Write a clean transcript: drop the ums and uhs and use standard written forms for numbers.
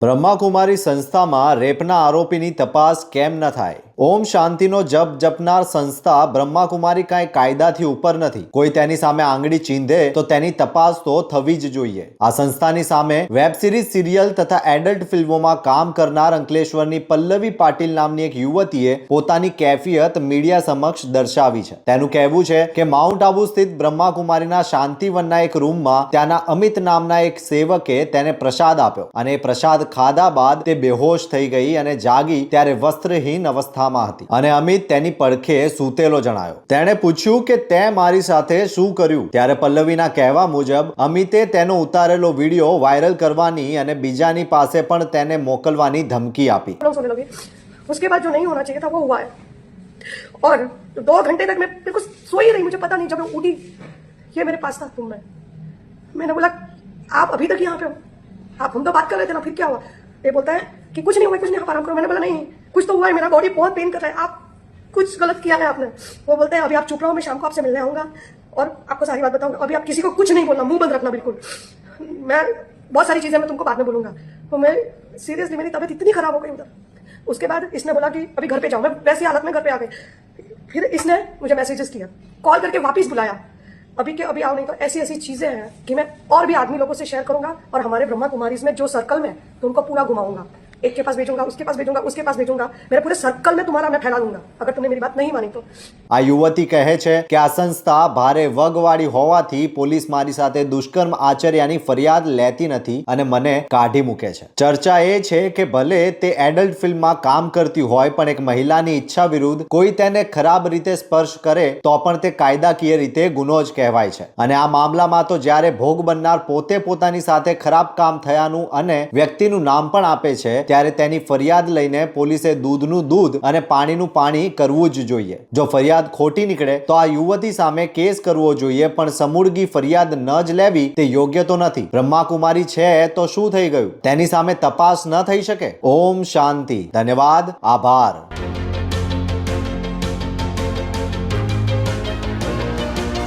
બ્રહ્માકુમારી સંસ્થામાં રેપના આરોપીની તપાસ કેમ ન થાય? ઓમ શાંતિનો જપ જપનાર સંસ્થા બ્રહ્માકુમારી કાંઈ કાયદાથી ઉપર નથી. કોઈ તેની સામે આંગળી ચીંધે તો તેની તપાસ તો થવી જ જોઈએ. આ સંસ્થાની સામે વેબ સિરીઝ, સિરિયલ તથા એડલ્ટ ફિલ્મોમાં કામ કરનાર અંકલેશ્વરની પલ્લવી પાટીલ નામની એક યુવતીએ પોતાની કેફિયત મીડિયા સમક્ષ દર્શાવી છે. તેનું કહેવું છે કે માઉન્ટ આબુ સ્થિત બ્રહ્માકુમારીના શાંતિવનના એક રૂમમાં ત્યાંના અમિત નામના એક સેવકે તેને પ્રસાદ આપ્યો અને એ પ્રસાદ ખાધા બાદ તે બેહોશ થઈ ગઈ અને જાગી ત્યારે વસ્ત્રહીન અવસ્થામાં હતી અને અમિત તેની પડખે સૂતેલો જણાયો. તેણે પૂછ્યું કે તે મારી સાથે શું કર્યું? ત્યારે પલ્લવીના કહેવા મુજબ અમિતે તેનો ઉતારેલો વિડીયો વાયરલ કરવાની અને બીજાની પાસે પણ તેને મોકલવાની ધમકી આપી. उसके बाद जो नहीं होना चाहिए था वो हुआ है और 2 घंटे तक मैं बिल्कुल सोई रही. मुझे पता नहीं, जब मैं उठी ये मेरे पास था रूम में. मैंने बोला आप अभी तक यहाँ पे हो? आप हम तो बात कर रहे थे ना, फिर क्या हुआ? ये बोलता है कि कुछ नहीं हुआ, कुछ नहीं, आप आराम करो. मैंने बोला नहीं, कुछ तो हुआ है, मेरा बॉडी बहुत पेन कर रहा है, आप कुछ गलत किया है आपने. वो बोलते हैं अभी आप चुप रहो, मैं शाम को आपसे मिलने आऊंगा और आपको सारी बात बताऊंगा. अभी आप किसी को कुछ नहीं बोलना, मुंह बंद रखना बिल्कुल. मैं बहुत सारी चीजें मैं तुमको बाद में बोलूंगा. तो मैं सीरियसली, मेरी तबीयत इतनी खराब हो गई उधर. उसके बाद इसने बोला कि अभी घर पे जाओ. मैं वैसी हालत में घर पे आ गई. फिर इसने मुझे मैसेजेस किया, कॉल करके वापस बुलाया, अभी के अभी आओ, नहीं तो ऐसी ऐसी चीजें हैं कि मैं और भी आदमी लोगों से शेयर करूंगा और हमारे ब्रह्मा कुमारीज में जो सर्कल में तो उनको पूरा घुमाऊंगा. एक के पास भेजूंगा, उसके पास भेजूंगा, उसके पास भेजूंगा. मेरे पूरे सर्कल में तुम्हारा मैं फैला दूंगा अगर तुमने मेरी बात नहीं मानी तो. આ યુવતી કહે છે કે આ સંસ્થા ભારે વગવાળી હોવાથી પોલીસ મારી સાથે દુષ્કર્મ આચર્યાની ફરિયાદ લેતી નથી અને મને કાઢી મૂકે છે. ચર્ચા એ છે કે ભલે તે એડલ્ટ ફિલ્મમાં કામ કરતી હોય પણ એક મહિલાની ઈચ્છા વિરુદ્ધ કોઈ તેને ખરાબ રીતે સ્પર્શ કરે તો પણ તે કાયદાકીય રીતે ગુનો જ કહેવાય છે. અને આ મામલામાં તો જ્યારે ભોગ બનનાર પોતે પોતાની સાથે ખરાબ કામ થયાનું અને વ્યક્તિનું નામ પણ આપે છે ત્યારે તેની ફરિયાદ લઈને પોલીસે દૂધનું દૂધ અને પાણીનું પાણી કરવું જ જોઈએ. જો ફરિયાદ ખોટી નીકળે તો આ યુવતી સામે કેસ કરવો જોઈએ પણ સમૂળગી ફરિયાદ ન જ લેવી તે યોગ્ય તો નથી. બ્રહ્માકુમારી છે તો શું થઈ ગયું? તેની સામે તપાસ ન થઈ શકે? ઓમ શાંતિ. ધન્યવાદ. આભાર.